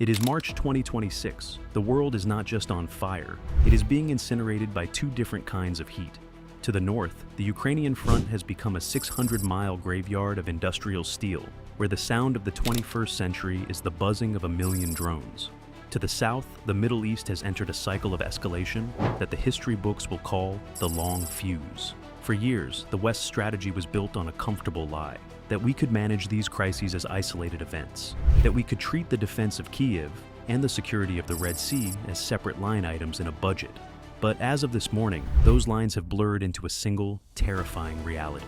It is March 2026. The world is not just on fire, it is being incinerated by two different kinds of heat. To the north, the Ukrainian front has become a 600-mile graveyard of industrial steel, where the sound of the 21st century is the buzzing of a million drones. To the south, the Middle East has entered a cycle of escalation that the history books will call the long fuse. For years, the West's strategy was built on a comfortable lie, that we could manage these crises as isolated events, that we could treat the defense of Kyiv and the security of the Red Sea as separate line items in a budget. But as of this morning, those lines have blurred into a single, terrifying reality.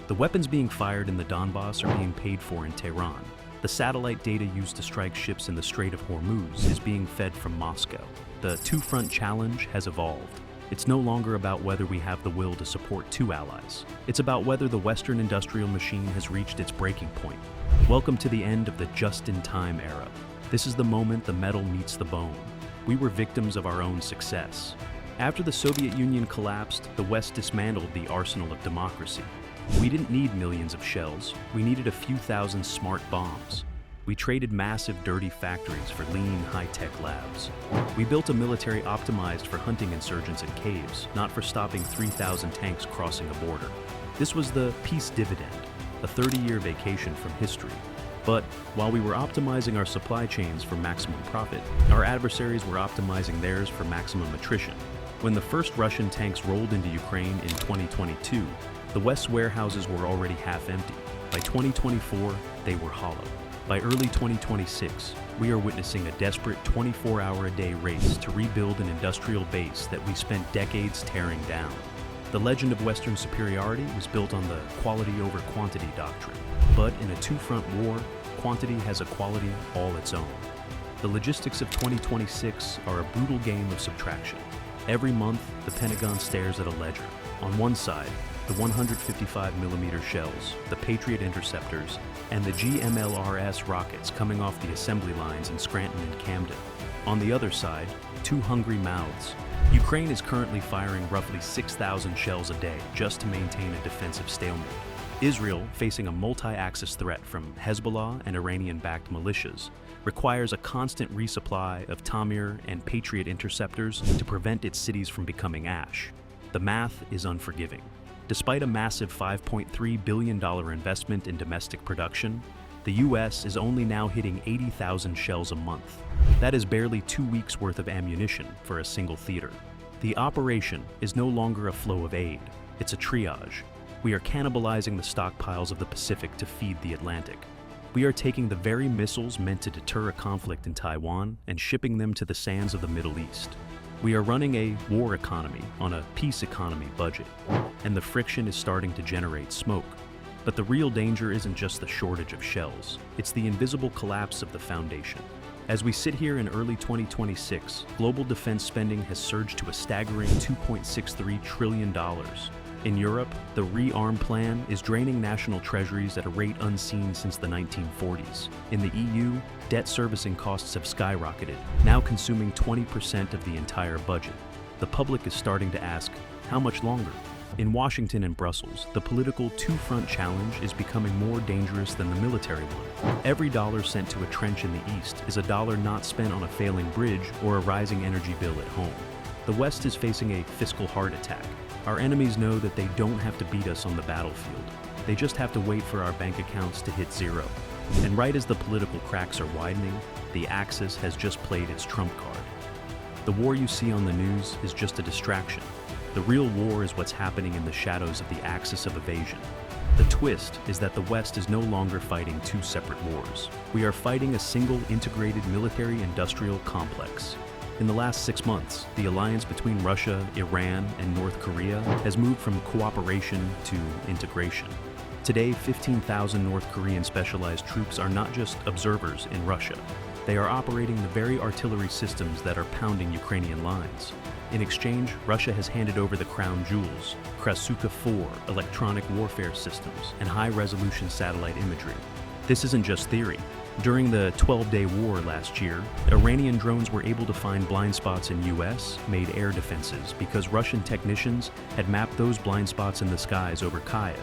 The weapons being fired in the Donbas are being paid for in Tehran. The satellite data used to strike ships in the Strait of Hormuz is being fed from Moscow. The two-front challenge has evolved. It's no longer about whether we have the will to support two allies. It's about whether the Western industrial machine has reached its breaking point. Welcome to the end of the just-in-time era. This is the moment the metal meets the bone. We were victims of our own success. After the Soviet Union collapsed, the West dismantled the arsenal of democracy. We didn't need millions of shells. We needed a few thousand smart bombs. We traded massive, dirty factories for lean, high-tech labs. We built a military optimized for hunting insurgents in caves, not for stopping 3,000 tanks crossing a border. This was the peace dividend, a 30-year vacation from history. But while we were optimizing our supply chains for maximum profit, our adversaries were optimizing theirs for maximum attrition. When the first Russian tanks rolled into Ukraine in 2022, the West's warehouses were already half empty. By 2024, they were hollow. By early 2026, we are witnessing a desperate 24-hour-a-day race to rebuild an industrial base that we spent decades tearing down. The legend of Western superiority was built on the quality over quantity doctrine. But in a two-front war, quantity has a quality all its own. The logistics of 2026 are a brutal game of subtraction. Every month, the Pentagon stares at a ledger. On one side, the 155mm shells, the Patriot interceptors, and the GMLRS rockets coming off the assembly lines in Scranton and Camden. On the other side, two hungry mouths. Ukraine is currently firing roughly 6,000 shells a day just to maintain a defensive stalemate. Israel, facing a multi-axis threat from Hezbollah and Iranian-backed militias, requires a constant resupply of Tamir and Patriot interceptors to prevent its cities from becoming ash. The math is unforgiving. Despite a massive $5.3 billion investment in domestic production, the U.S. is only now hitting 80,000 shells a month. That is barely 2 weeks' worth of ammunition for a single theater. The operation is no longer a flow of aid, it's a triage. We are cannibalizing the stockpiles of the Pacific to feed the Atlantic. We are taking the very missiles meant to deter a conflict in Taiwan and shipping them to the sands of the Middle East. We are running a war economy on a peace economy budget, and the friction is starting to generate smoke. But the real danger isn't just the shortage of shells, it's the invisible collapse of the foundation. As we sit here in early 2026, global defense spending has surged to a staggering $2.63 trillion. In Europe, the rearm plan is draining national treasuries at a rate unseen since the 1940s. In the EU, debt servicing costs have skyrocketed, now consuming 20% of the entire budget. The public is starting to ask, how much longer? In Washington and Brussels, the political two-front challenge is becoming more dangerous than the military one. Every dollar sent to a trench in the East is a dollar not spent on a failing bridge or a rising energy bill at home. The West is facing a fiscal heart attack. Our enemies know that they don't have to beat us on the battlefield. They just have to wait for our bank accounts to hit zero. And right as the political cracks are widening, the Axis has just played its trump card. The war you see on the news is just a distraction. The real war is what's happening in the shadows of the axis of evasion. The twist is that the West is no longer fighting two separate wars. We are fighting a single integrated military-industrial complex. In the last 6 months, the alliance between Russia, Iran, and North Korea has moved from cooperation to integration. Today, 15,000 North Korean specialized troops are not just observers in Russia. They are operating the very artillery systems that are pounding Ukrainian lines. In exchange, Russia has handed over the crown jewels, Krasuka-4 electronic warfare systems, and high-resolution satellite imagery. This isn't just theory. During the 12-day war last year, Iranian drones were able to find blind spots in U.S.-made air defenses because Russian technicians had mapped those blind spots in the skies over Kyiv.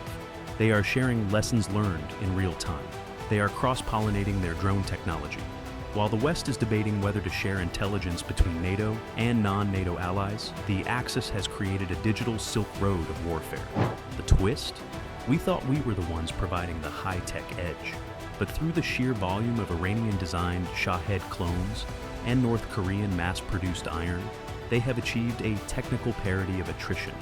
They are sharing lessons learned in real time. They are cross-pollinating their drone technology. While the West is debating whether to share intelligence between NATO and non-NATO allies, the Axis has created a digital Silk Road of warfare. The twist? We thought we were the ones providing the high-tech edge. But through the sheer volume of Iranian-designed Shahed clones and North Korean mass-produced iron, they have achieved a technical parity of attrition.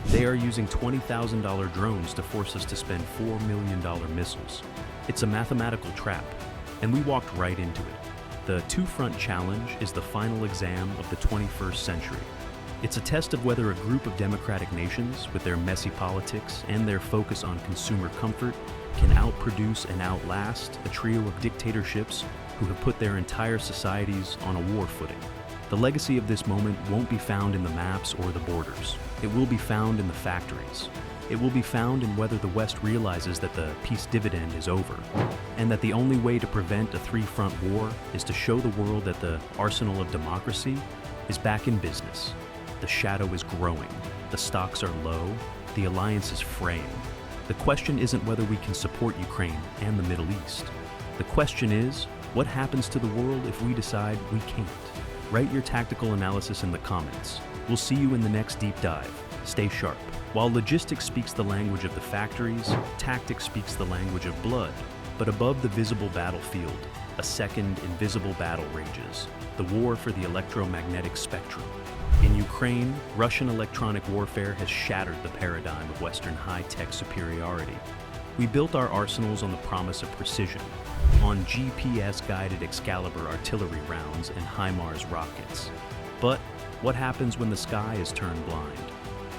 They are using $20,000 drones to force us to spend $4 million missiles. It's a mathematical trap, and we walked right into it. The two-front challenge is the final exam of the 21st century. It's a test of whether a group of democratic nations, with their messy politics and their focus on consumer comfort, can outproduce and outlast a trio of dictatorships who have put their entire societies on a war footing. The legacy of this moment won't be found in the maps or the borders. It will be found in the factories. It will be found in whether the West realizes that the peace dividend is over, and that the only way to prevent a three-front war is to show the world that the arsenal of democracy is back in business. The shadow is growing, the stocks are low, the alliance is fraying. The question isn't whether we can support Ukraine and the Middle East. The question is, what happens to the world if we decide we can't? Write your tactical analysis in the comments. We'll see you in the next deep dive. Stay sharp. While logistics speaks the language of the factories, tactics speaks the language of blood. But above the visible battlefield, a second invisible battle rages, the war for the electromagnetic spectrum. In Ukraine, Russian electronic warfare has shattered the paradigm of Western high-tech superiority. We built our arsenals on the promise of precision, on GPS-guided Excalibur artillery rounds and HIMARS rockets. But what happens when the sky is turned blind?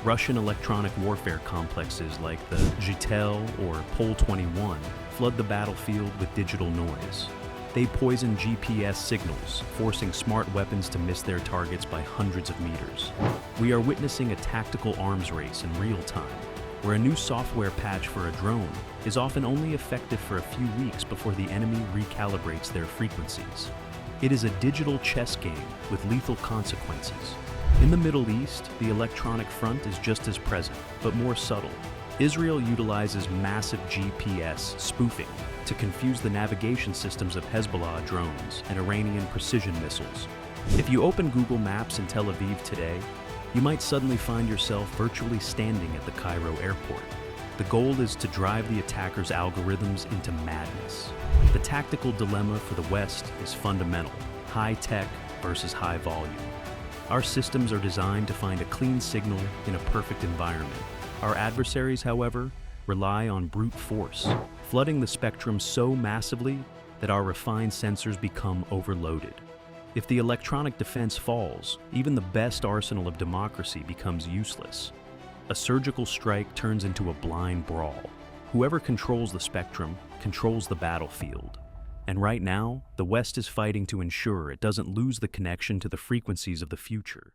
Russian electronic warfare complexes like the Zhitel or Pol-21 flood the battlefield with digital noise. They poison GPS signals, forcing smart weapons to miss their targets by hundreds of meters. We are witnessing a tactical arms race in real time, where a new software patch for a drone is often only effective for a few weeks before the enemy recalibrates their frequencies. It is a digital chess game with lethal consequences. In the Middle East, the electronic front is just as present, but more subtle. Israel utilizes massive GPS spoofing to confuse the navigation systems of Hezbollah drones and Iranian precision missiles. If you open Google Maps in Tel Aviv today, you might suddenly find yourself virtually standing at the Cairo airport. The goal is to drive the attackers' algorithms into madness. The tactical dilemma for the West is fundamental: high tech versus high volume. Our systems are designed to find a clean signal in a perfect environment. Our adversaries, however, rely on brute force, flooding the spectrum so massively that our refined sensors become overloaded. If the electronic defense falls, even the best arsenal of democracy becomes useless. A surgical strike turns into a blind brawl. Whoever controls the spectrum controls the battlefield. And right now, the West is fighting to ensure it doesn't lose the connection to the frequencies of the future.